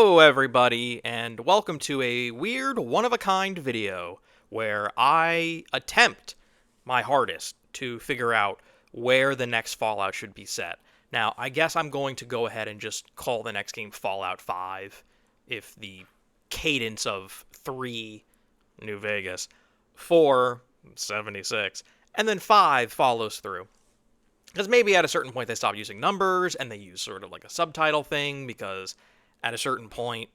Hello, everybody, and welcome to a weird, one-of-a-kind video where I attempt my hardest to figure out where the next Fallout should be set. Now, I guess I'm going to go ahead and just call the next game Fallout 5 if the cadence of 3, New Vegas, 4, 76, and then 5 follows through. Because maybe at a certain point they stop using numbers and they use sort of like a subtitle thing because at a certain point,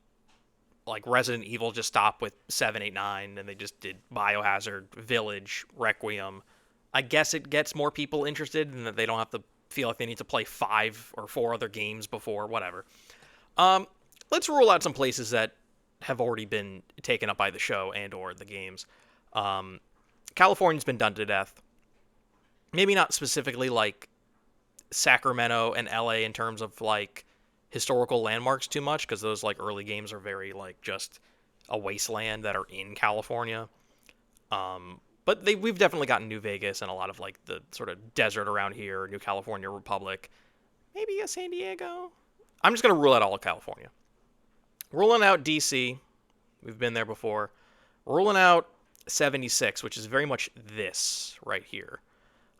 like Resident Evil just stopped with 7, 8, 9 and they just did Biohazard, Village, Requiem. I guess it gets more people interested and that they don't have to feel like they need to play 5 or 4 other games before, whatever. Um, let's rule out some places that have already been taken up by the show and or the games. Um, California's been done to death. Maybe not specifically like Sacramento and LA in terms of like historical landmarks too much because those like early games are very like just a wasteland that are in California. But we've definitely gotten New Vegas and a lot of like the sort of desert around here, New California Republic, maybe a San Diego. I'm just gonna rule out all of California. Ruling out DC, we've been there before. Ruling out 76, which is very much this right here.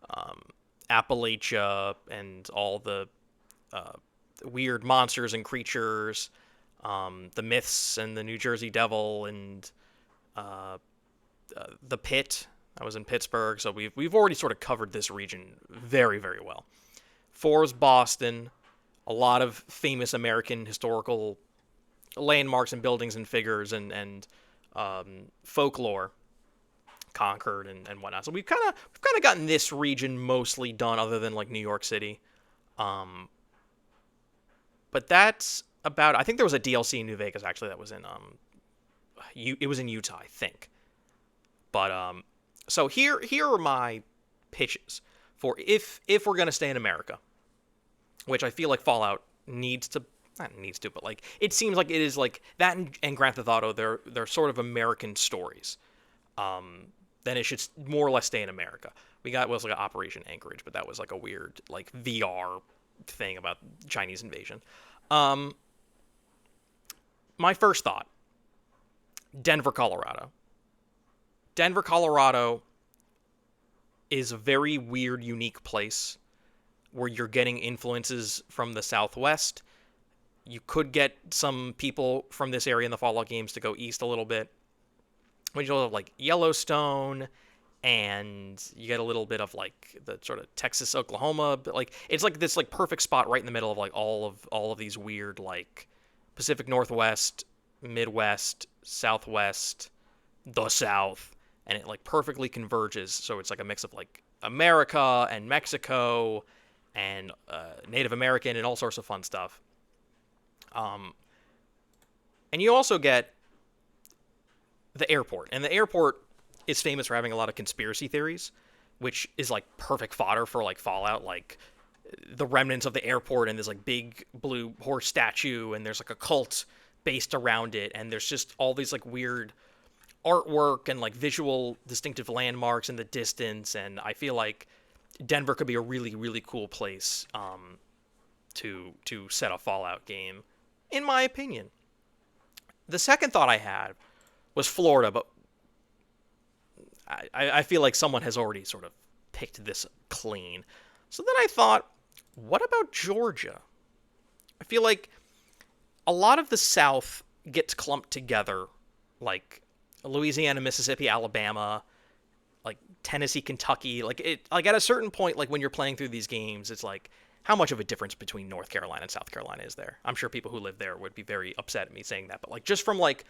Um, Appalachia and all the uh, weird monsters and creatures, the myths and the New Jersey Devil and uh, the Pit. I was in Pittsburgh, so we've already sort of covered this region very very well. Four is Boston, a lot of famous American historical landmarks and buildings and figures and folklore, Concord and whatnot. So we've kind of gotten this region mostly done, other than like New York City. Um, but that's about. I think there was a DLC in New Vegas actually that was in it was in Utah, I think. But so here are my pitches for if we're gonna stay in America, which I feel like Fallout needs to. Not needs to, but like it seems like it is like that and Grand Theft Auto. They're sort of American stories. Then it should more or less stay in America. We got was like Operation Anchorage, but that was like a weird like VR thing about Chinese invasion. Um, my first thought: Denver, Colorado. Denver, Colorado is a very weird, unique place where you're getting influences from the Southwest. You could get some people from this area in the Fallout games to go east a little bit. When you have like Yellowstone, and you get a little bit of like the sort of Texas, Oklahoma, but like it's like this like perfect spot right in the middle of like all of these weird like Pacific Northwest, Midwest, Southwest, the South, and it like perfectly converges. So it's like a mix of like America and Mexico and Native American and all sorts of fun stuff. Um, and you also get the airport, and the airport is famous for having a lot of conspiracy theories, which is like perfect fodder for like Fallout, like the remnants of the airport and this like big blue horse statue, and there's like a cult based around it, and there's just all these like weird artwork and like visual distinctive landmarks in the distance, and I feel like Denver could be a really really cool place to set a Fallout game, in my opinion. The second thought I had was Florida, but I feel like someone has already sort of picked this clean. So then I thought, what about Georgia? I feel like a lot of the South gets clumped together, like Louisiana, Mississippi, Alabama, like Tennessee, Kentucky. Like it, like at a certain point, like when you're playing through these games, it's like how much of a difference between North Carolina and South Carolina is there? I'm sure people who live there would be very upset at me saying that, but like just from like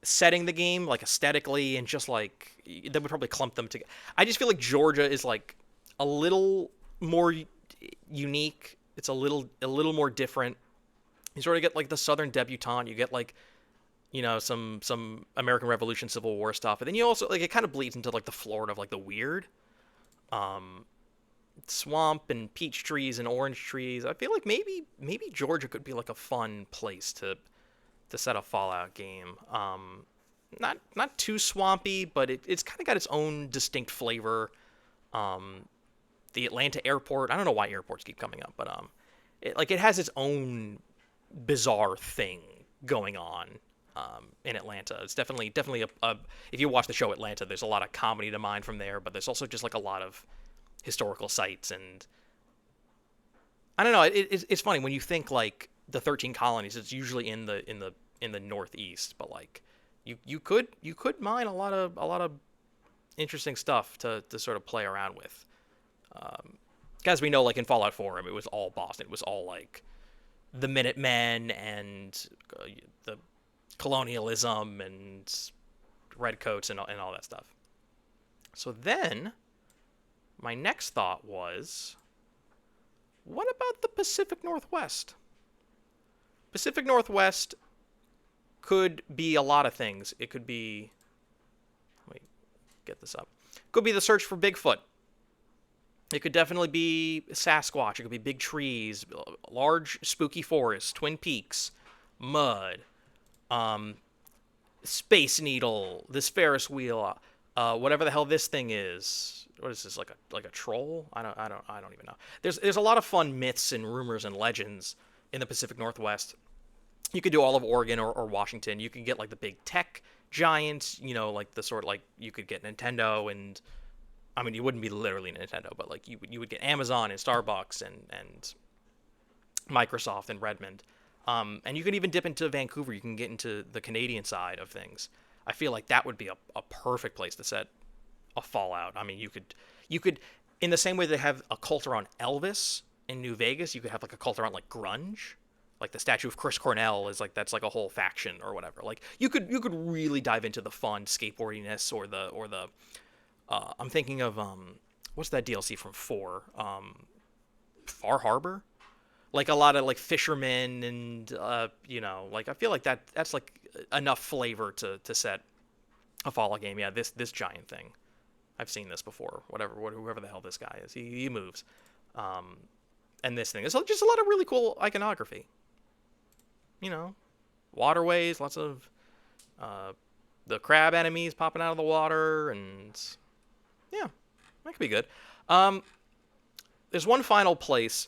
setting the game like aesthetically and just like that would probably clump them together. I just feel like Georgia is like a little more unique. It's a little more different. You sort of get like the Southern debutante. You get like some American Revolution, Civil War stuff, and then you also like it kind of bleeds into like the Florida of like the weird, um, swamp and peach trees and orange trees. I feel like maybe Georgia could be like a fun place to set a Fallout game. Not too swampy, but it's kind of got its own distinct flavor. Um, the Atlanta airport. I don't know why airports keep coming up, but it has its own bizarre thing going on in Atlanta. It's definitely a if you watch the show Atlanta, there's a lot of comedy to mine from there, but there's also just like a lot of historical sites. And I don't know. It's funny when you think like the 13 colonies. It's usually in the Northeast, but like you could mine a lot of interesting stuff to sort of play around with. As we know, like in Fallout 4, it was all Boston. It was all like the Minutemen and the colonialism and redcoats and all that stuff. So then, my next thought was, what about the Pacific Northwest? Pacific Northwest could be a lot of things. It could be, let me get this up. It could be the search for Bigfoot. It could definitely be Sasquatch. It could be big trees, large spooky forests, Twin Peaks, mud, um, Space Needle, this Ferris wheel, whatever the hell this thing is. What is this, like a troll? I don't even know. There's a lot of fun myths and rumors and legends in the Pacific Northwest. You could do all of Oregon or Washington. You could get like the big tech giants, like the sort of like you could get Nintendo and I mean you wouldn't be literally Nintendo, but like you would get Amazon and Starbucks and Microsoft and Redmond. And you can even dip into Vancouver. You can get into the Canadian side of things. I feel like that would be a perfect place to set a Fallout. I mean, you could, in the same way they have a cult around Elvis in New Vegas, you could have like a cult around like grunge. Like the statue of Chris Cornell is like that's like a whole faction or whatever. Like you could really dive into the fun skateboardiness or the I'm thinking of what's that DLC from 4? Far Harbor? Like a lot of like fishermen and like I feel like that's like enough flavor to set a Fallout game. Yeah, this giant thing. I've seen this before. Whoever the hell this guy is, he moves. And this thing. There's just a lot of really cool iconography. Waterways, lots of the crab enemies popping out of the water, and yeah, that could be good. There's one final place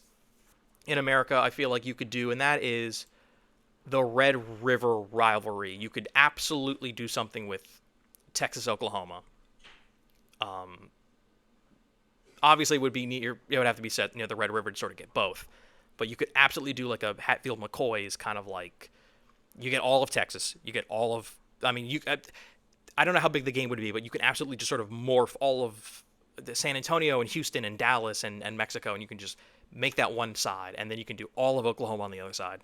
in America I feel like you could do, and that is the Red River rivalry. You could absolutely do something with Texas, Oklahoma. Obviously, it would have to be set near the Red River to sort of get both. But you could absolutely do like a Hatfield McCoy's kind of like, you get all of Texas, you get all of, I mean, I don't know how big the game would be, but you can absolutely just sort of morph all of the San Antonio and Houston and Dallas and Mexico, and you can just make that one side, and then you can do all of Oklahoma on the other side.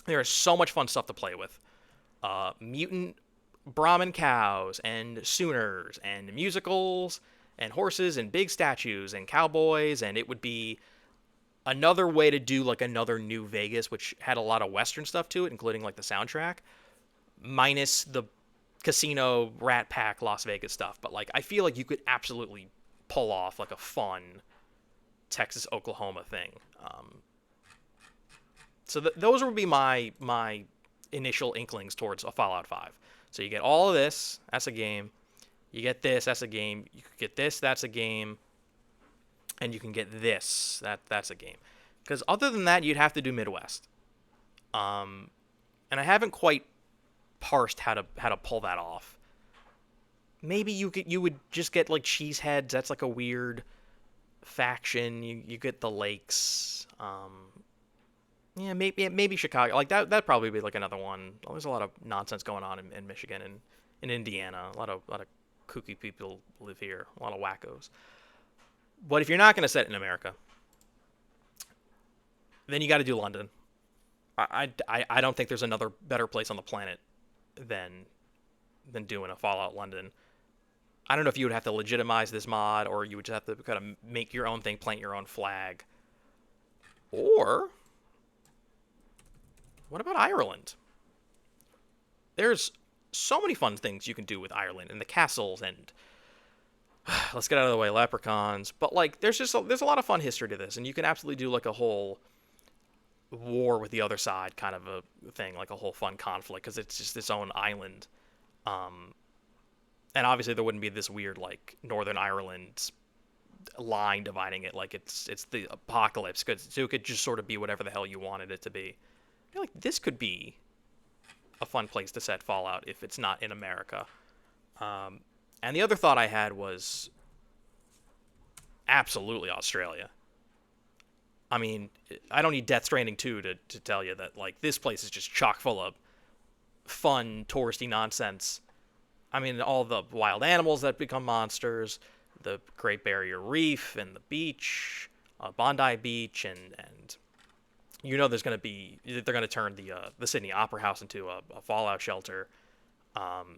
There is so much fun stuff to play with. Mutant Brahmin cows and Sooners and musicals and horses and big statues and cowboys, and it would be another way to do like another New Vegas, which had a lot of Western stuff to it, including like the soundtrack, minus the casino Rat Pack Las Vegas stuff. But like I feel like you could absolutely pull off like a fun Texas Oklahoma thing. So those would be my initial inklings towards a Fallout 5. So you get all of this, that's a game. You get this, that's a game. You could get this, that's a game. And you can get this, that's a game. Because other than that, you'd have to do Midwest. And I haven't quite parsed how to pull that off. Maybe you would just get like Cheeseheads. That's like a weird faction. You get the Lakes. Yeah, maybe Chicago. Like that'd probably be like another one. Well, there's a lot of nonsense going on in Michigan and in Indiana. A lot of kooky people live here. A lot of wackos. But if you're not going to set it in America, then you got to do London. I don't think there's another better place on the planet than doing a Fallout London. I don't know if you would have to legitimize this mod, or you would just have to kind of make your own thing, plant your own flag. Or what about Ireland? There's so many fun things you can do with Ireland and the castles and let's get out of the way, leprechauns. But like, there's a lot of fun history to this, and you can absolutely do like a whole war with the other side kind of a thing, like a whole fun conflict, because it's just its own island. And obviously there wouldn't be this weird like Northern Ireland line dividing it, like it's the apocalypse, so it could just sort of be whatever the hell you wanted it to be. feel like this could be a fun place to set Fallout if it's not in America. And the other thought I had was absolutely Australia. I mean, I don't need Death Stranding 2 to tell you that, like, this place is just chock full of fun, touristy nonsense. I mean, all the wild animals that become monsters, the Great Barrier Reef and the beach, Bondi Beach, and you know they're going to turn the Sydney Opera House into a fallout shelter.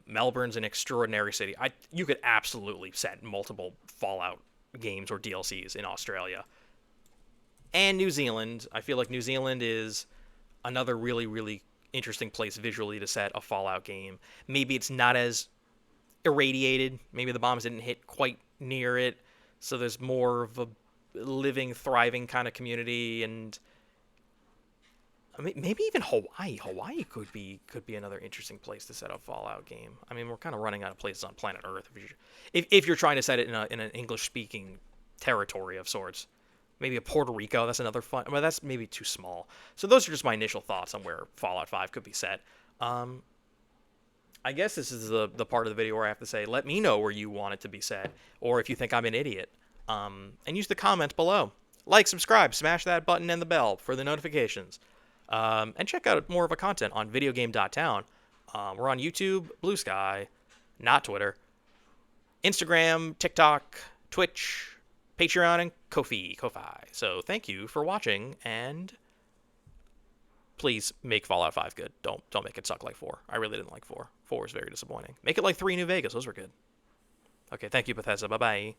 Melbourne's an extraordinary city. You could absolutely set multiple Fallout games or DLCs in Australia. And New Zealand. I feel like New Zealand is another really, really interesting place visually to set a Fallout game. Maybe it's not as irradiated. Maybe the bombs didn't hit quite near it, so there's more of a living, thriving kind of community. And I mean, maybe even Hawaii. Hawaii could be another interesting place to set a Fallout game. I mean, we're kind of running out of places on planet Earth if you're trying to set it in an English-speaking territory of sorts. Maybe a Puerto Rico, that's another fun. Well, that's maybe too small. So those are just my initial thoughts on where Fallout 5 could be set. I guess this is the part of the video where I have to say, let me know where you want it to be set, or if you think I'm an idiot. And use the comments below. Like, subscribe, smash that button and the bell for the notifications. And check out more of our content on videogame.town. We're on YouTube, Blue Sky, not Twitter, Instagram, TikTok, Twitch, Patreon, and Ko-fi. So thank you for watching, and please make Fallout 5 good. Don't make it suck like 4. I really didn't like 4. 4 was very disappointing. Make it like 3 New Vegas. Those were good. Okay, thank you, Bethesda. Bye-bye.